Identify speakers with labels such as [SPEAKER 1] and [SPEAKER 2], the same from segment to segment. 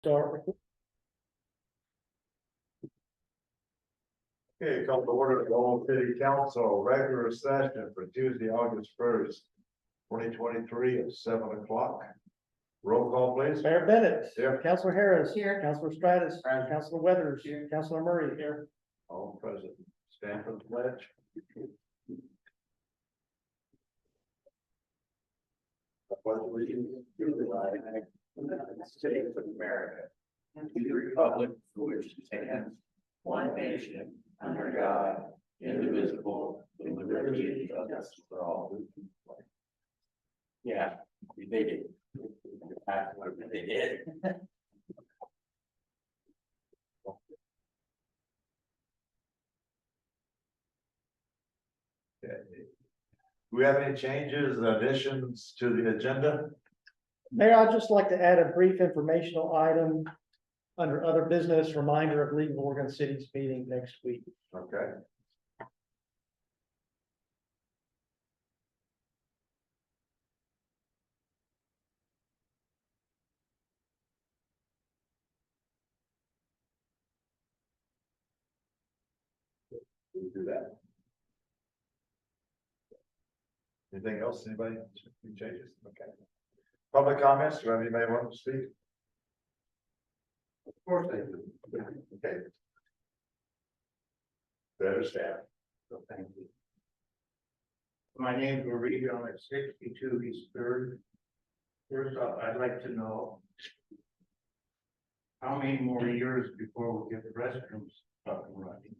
[SPEAKER 1] start.
[SPEAKER 2] Okay, come to order the Lowell City Council regular session for Tuesday, August 1st, 2023 at 7 o'clock. Roll call, please.
[SPEAKER 1] Mayor Bennett.
[SPEAKER 2] Here.
[SPEAKER 1] Councilor Harris.
[SPEAKER 3] Here.
[SPEAKER 1] Councilor Stratus.
[SPEAKER 2] Present.
[SPEAKER 1] Councilor Weathers.
[SPEAKER 3] Here.
[SPEAKER 1] Councilor Murray. Here.
[SPEAKER 2] All present. Stand for the pledge. I pledge allegiance to the flag of the United States of America and to the republic for which it stands, one nation, under God, indivisible, with liberty and justice for all. Yeah, they did. That's what they did. Okay. Do we have any changes, additions to the agenda?
[SPEAKER 1] Mayor, I'd just like to add a brief informational item under other business, reminder of League of Oregon Cities meeting next week.
[SPEAKER 2] Okay. We do that. Anything else? Anybody? Any changes? Okay. Public comments? Do anybody want to speak? Of course they do. Okay. Better staff. So thank you.
[SPEAKER 4] My name is Marie, I'm at 62 East Third. First off, I'd like to know how many more years before we get the restrooms up and running?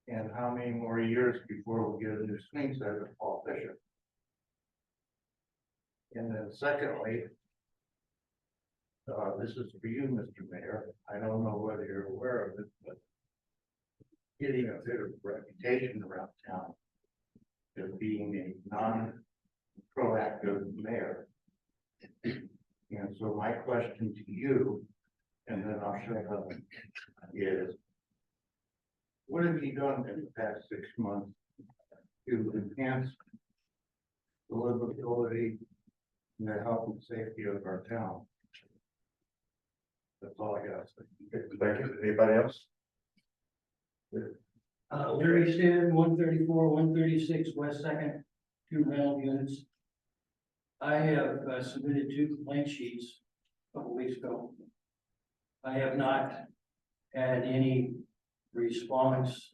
[SPEAKER 4] And how many more years before we get a new swing set at Paul Fisher? And then secondly, this is for you, Mr. Mayor. I don't know whether you're aware of it, but getting a bit of reputation around town as being a non-proactive mayor. And so my question to you, and then I'll shut up, is what have you done in the past 6 months to enhance the livability and the health and safety of our town? That's all I got to say.
[SPEAKER 2] Thank you. Anybody else?
[SPEAKER 5] Larry Stan, 134, 136 West Second, 2 rental units. I have submitted 2 complaint sheets a couple weeks ago. I have not had any response,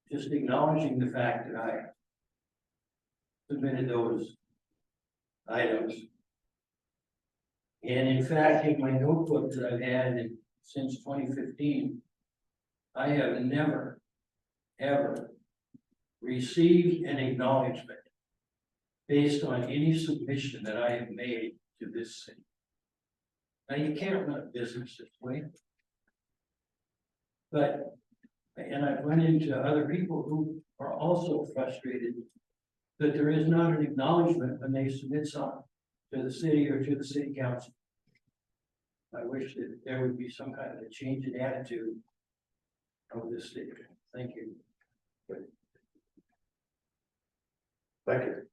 [SPEAKER 5] just acknowledging the fact that I submitted those items. And in fact, in my notebook that I've had since 2015, I have never, ever received an acknowledgement based on any submission that I have made to this city. Now, you can't run a business this way. But, and I've run into other people who are also frustrated that there is not an acknowledgement when they submit something to the city or to the city council. I wish that there would be some kind of a change in attitude of this city. Thank you.
[SPEAKER 2] Thank you.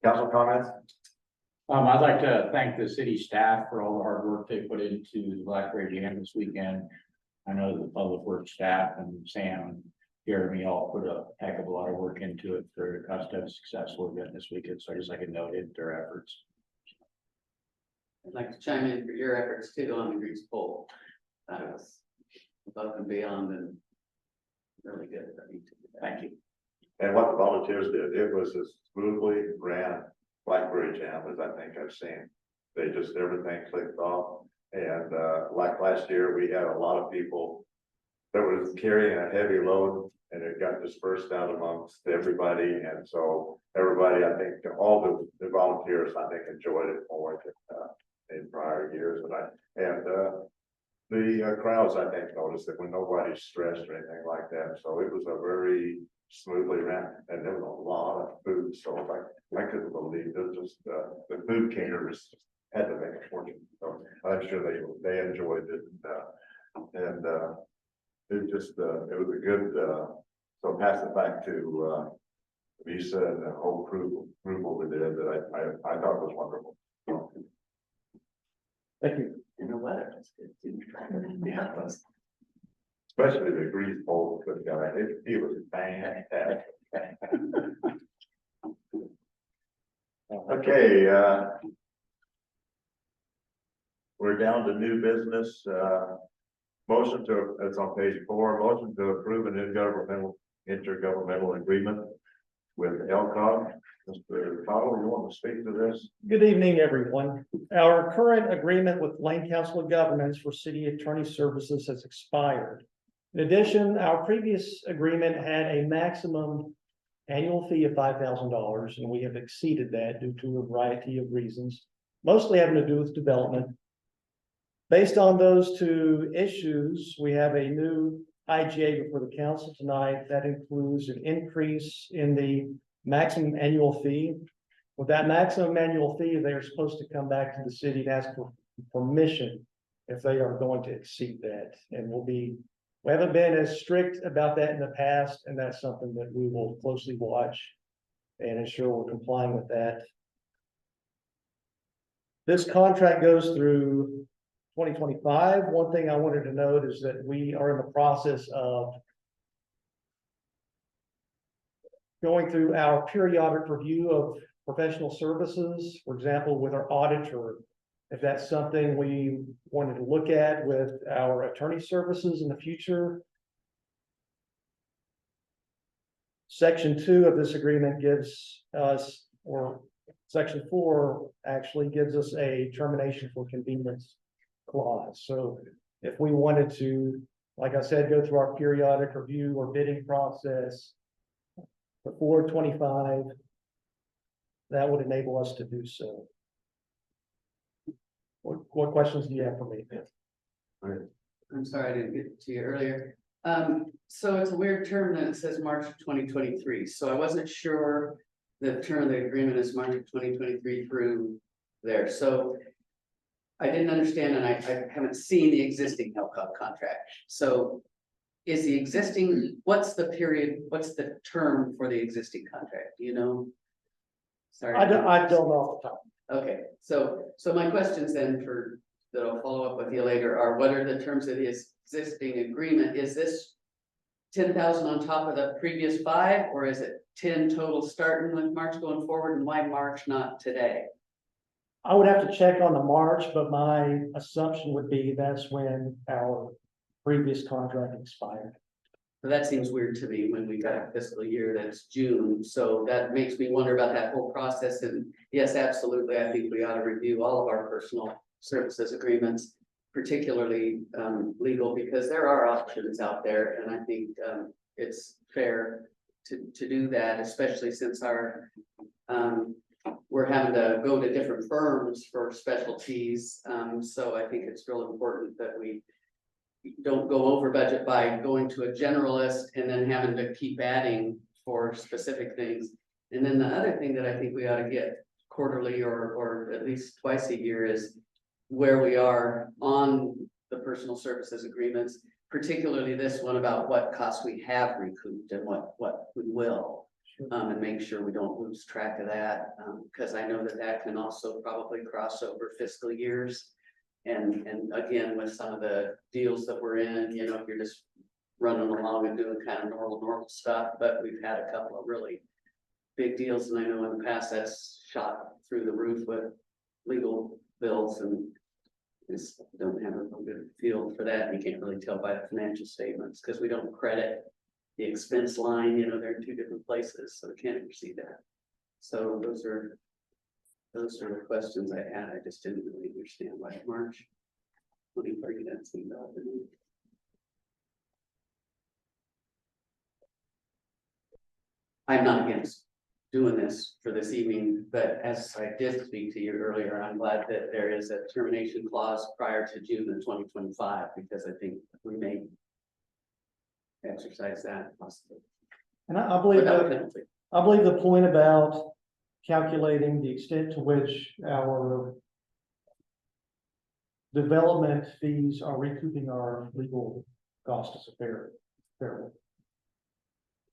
[SPEAKER 2] Council comments?
[SPEAKER 6] I'd like to thank the city staff for all the hard work they put into the Blackberry Jam this weekend. I know the public works staff and Sam and Jeremy all put a heck of a lot of work into it for us to have a successful event this weekend. So I just like to note it, their efforts.
[SPEAKER 3] I'd like to chime in for your efforts too on the grease pole. That was above and beyond and really good.
[SPEAKER 6] Thank you.
[SPEAKER 2] And what the volunteers did, it was as smoothly ran Blackberry Jam as I think I've seen. They just, everything clicked off. And like last year, we had a lot of people that was carrying a heavy load and it got dispersed out amongst everybody. And so everybody, I think all the volunteers, I think enjoyed it more than in prior years. And the crowds, I think, noticed that when nobody's stressed or anything like that. So it was a very smoothly ran, and there was a lot of food. So I couldn't believe it. Just the food caterers had to make a fortune. So I'm sure they enjoyed it, and it just it was a good. So pass it back to Lisa and the whole group over there that I thought was wonderful. So,
[SPEAKER 1] Thank you.
[SPEAKER 3] And the weather was good too. Yeah, it was.
[SPEAKER 2] Especially the grease pole, good guy, he was fantastic. Okay, we're down to new business, motion to, it's on page 4, motion to approve an intergovernmental agreement with Elcog. Mr. Cottle, you want to speak to this?
[SPEAKER 1] Good evening, everyone. Our current agreement with Lane Council of Governments for City Attorney Services has expired. In addition, our previous agreement had a maximum annual fee of $5,000, and we have exceeded that due to a variety of reasons, mostly having to do with development. Based on those two issues, we have a new IGA before the council tonight that includes an increase in the maximum annual fee. With that maximum annual fee, they are supposed to come back to the city and ask for permission if they are going to exceed that. And we haven't been as strict about that in the past, and that's something that we will closely watch and ensure we're complying with that. This contract goes through 2025. One thing I wanted to note is that we are in the process of going through our periodic review of professional services, for example, with our auditor. If that's something we wanted to look at with our attorney services in the future. Section 2 of this agreement gives us, or Section 4 actually gives us a termination for convenience clause. So if we wanted to, like I said, go through our periodic review or bidding process before 25, that would enable us to do so. What questions do you have for me?
[SPEAKER 3] I'm sorry I didn't get to you earlier. So it's a weird term that it says March of 2023. So I wasn't sure the term of the agreement is March of 2023 through there. So I didn't understand, and I haven't seen the existing Elcog contract. So is the existing, what's the period, what's the term for the existing contract? Do you know? Sorry.
[SPEAKER 1] I don't know off the top.
[SPEAKER 3] Okay, so my questions then that I'll follow up with you later are, what are the terms of the existing agreement? Is this 10,000 on top of the previous 5, or is it 10 total starting with March going forward, and why March, not today?
[SPEAKER 1] I would have to check on the March, but my assumption would be that's when our previous contract expired.
[SPEAKER 3] So that seems weird to me when we got a fiscal year that's June, so that makes me wonder about that whole process. And yes, absolutely, I think we ought to review all of our personal services agreements, particularly legal, because there are options out there, and I think it's fair to do that, especially since our we're having to go to different firms for specialties. So I think it's real important that we don't go over budget by going to a generalist and then having to keep adding for specific things. And then the other thing that I think we ought to get quarterly or at least twice a year is where we are on the personal services agreements, particularly this one about what costs we have recouped and what we will. And make sure we don't lose track of that, because I know that can also probably cross over fiscal years. And again, with some of the deals that we're in, you know, if you're just running along and doing kind of normal stuff, but we've had a couple of really big deals, and I know in the past that's shot through the roof with legal bills, and just don't have a good feel for that. You can't really tell by the financial statements because we don't credit the expense line, you know, they're in 2 different places, so we can't ever see that. So those are the questions I had. I just didn't really understand why March 2030 that seemed odd to me. I'm not against doing this for this evening, but as I did speak to you earlier, I'm glad that there is a termination clause prior to June of 2025, because I think we may exercise that possibly.
[SPEAKER 1] And I believe
[SPEAKER 3] Without
[SPEAKER 1] that,
[SPEAKER 3] penalty.
[SPEAKER 1] I believe the point about calculating the extent to which our development fees are recouping our legal costs is a fair one.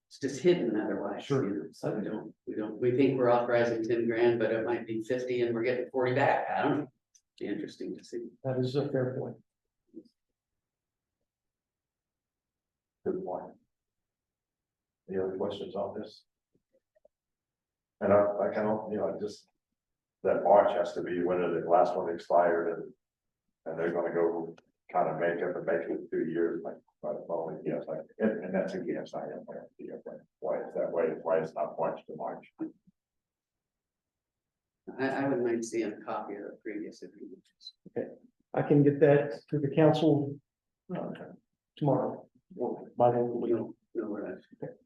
[SPEAKER 3] It's just hidden otherwise.
[SPEAKER 1] Sure.
[SPEAKER 3] You know, so we think we're authorizing 10 grand, but it might be 50 and we're getting 40 back. I don't know. Be interesting to see.
[SPEAKER 1] That is a fair point.
[SPEAKER 2] Good point. Any other questions on this? And I kind of, just that March has to be when the last one expired and they're gonna go kind of make up and make it 2 years, like, well, yes, and that's a guess, I am, why it's that way, why it's not March to March.
[SPEAKER 3] I wouldn't mind seeing a copy of the previous agreements.
[SPEAKER 1] I can get that to the council tomorrow. Or by the end of the
[SPEAKER 3] We
[SPEAKER 1] week.
[SPEAKER 3] don't know where that.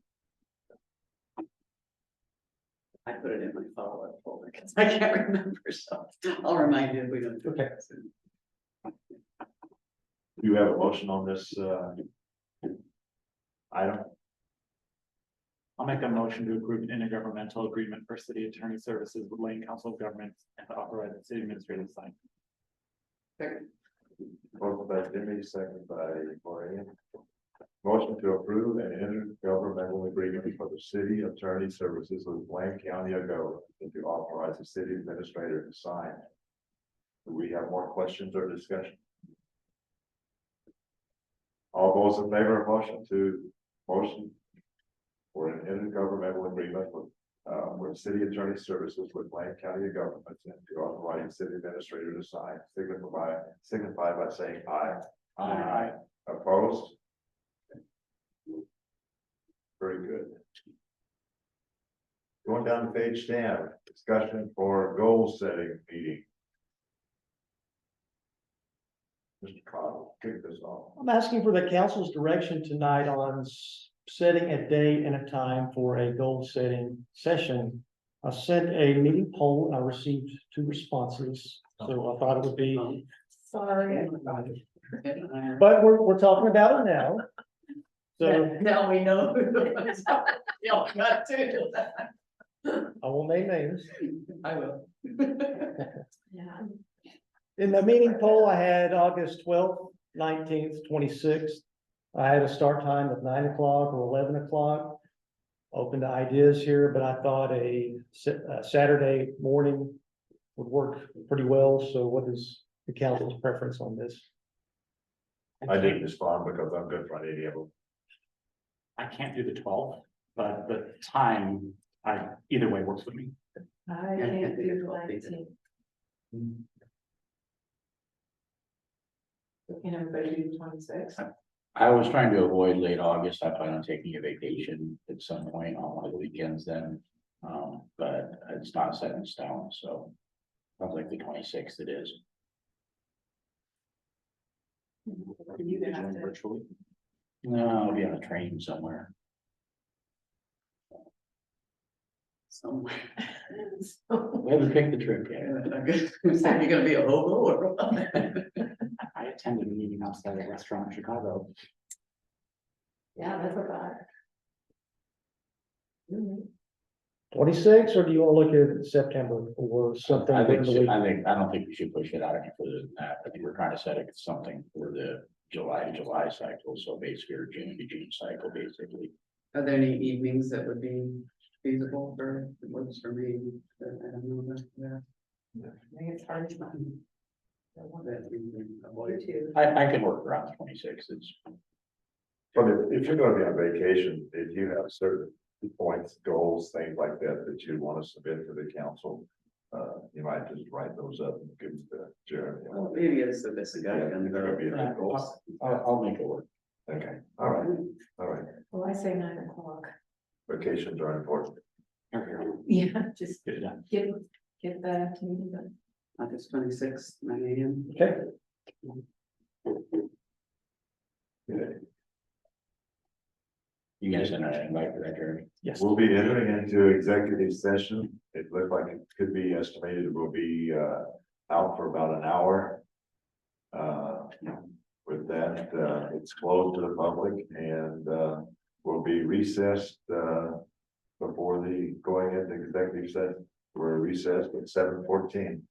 [SPEAKER 3] I put it in my follow-up folder because I can't remember, so I'll remind you if we don't. do
[SPEAKER 1] Okay.
[SPEAKER 3] it.
[SPEAKER 2] Do you have a motion on this, item?
[SPEAKER 7] I'll make a motion to approve an intergovernmental agreement for city attorney services with Lane Council of Governments and to authorize the city administrator to sign.
[SPEAKER 3] Second.
[SPEAKER 2] Motion by Jimmy, second by Maureen. Motion to approve an intergovernmental agreement for the city attorney services with Wayne County of Government and to authorize the city administrator to sign. Do we have more questions or discussion? All those in favor of motion for an intergovernmental agreement with city attorney services with Wayne County of Governments and to authorize the city administrator to sign, signify by saying aye.
[SPEAKER 6] Aye.
[SPEAKER 2] Opposed? Very good. Going down to page 10, discussion for goal setting meeting. Mr. Cottle, kick this off.
[SPEAKER 1] I'm asking for the council's direction tonight on setting a date and a time for a goal setting session. I sent a meeting poll and I received 2 responses, so I thought it would be,
[SPEAKER 8] Sorry.
[SPEAKER 1] but we're talking about it now. So
[SPEAKER 3] Now we know. Y'all got to.
[SPEAKER 1] I won't name names.
[SPEAKER 3] I will.
[SPEAKER 8] Yeah.
[SPEAKER 1] In the meeting poll, I had August 12th, 19th, 26th. I had a start time of 9 o'clock or 11 o'clock. Open to ideas here, but I thought a Saturday morning would work pretty well. So what is the council's preference on this?
[SPEAKER 2] I didn't respond because I'm good for any of them.
[SPEAKER 7] I can't do the 12th, but the time, either way works with me.
[SPEAKER 8] I
[SPEAKER 3] Yeah,
[SPEAKER 8] can't do the
[SPEAKER 3] 12th either.
[SPEAKER 8] 19th. Can everybody do the 26th?
[SPEAKER 6] I was trying to avoid late August. I plan on taking a vacation at some point on one of the weekends then. But it's not set in stone, so. Sounds like the 26th it is.
[SPEAKER 8] You gonna have to-
[SPEAKER 7] Virtually.
[SPEAKER 6] No, I'll be on a train somewhere.
[SPEAKER 3] Somewhere.
[SPEAKER 6] We haven't picked the trip yet.
[SPEAKER 3] You're gonna be a hobo or what?
[SPEAKER 7] I attended a meeting outside a restaurant in Chicago.
[SPEAKER 8] Yeah, that's about.
[SPEAKER 1] 26, or do you want to look at September or something?
[SPEAKER 6] I
[SPEAKER 1] during the week?
[SPEAKER 6] I don't think we should push it out any further than that. I think we're trying to set it something for the July to July cycle, so basically, or June to June cycle, basically.
[SPEAKER 3] Are there any evenings that would be feasible for, it works for me? I don't know that.
[SPEAKER 8] I think it's hard to find.
[SPEAKER 3] That we can avoid.
[SPEAKER 6] I can work around the 26th. It's
[SPEAKER 2] But if you're gonna be on vacation, if you have certain points, goals, things like that you want to submit to the council, you might just write those up and give them to Jeremy.
[SPEAKER 3] Well, maybe it's the best guy on
[SPEAKER 2] That'll be
[SPEAKER 3] the
[SPEAKER 2] a goal.
[SPEAKER 6] I'll make it work.
[SPEAKER 2] Okay, all right, all right.
[SPEAKER 8] Well, I say 9 o'clock.
[SPEAKER 2] Vacations are important.
[SPEAKER 8] Yeah, just
[SPEAKER 7] Get it done.
[SPEAKER 8] get the meeting done.
[SPEAKER 3] August 26th, 9 AM.
[SPEAKER 1] Okay,
[SPEAKER 6] You guys send an invite for that, Jeremy?
[SPEAKER 1] yes.
[SPEAKER 2] We'll be entering into executive session. It looked like it could be estimated we'll be out for about an hour. With that, it's closed to the public and will be recessed before the going into executive session. We're recessed at 7:14.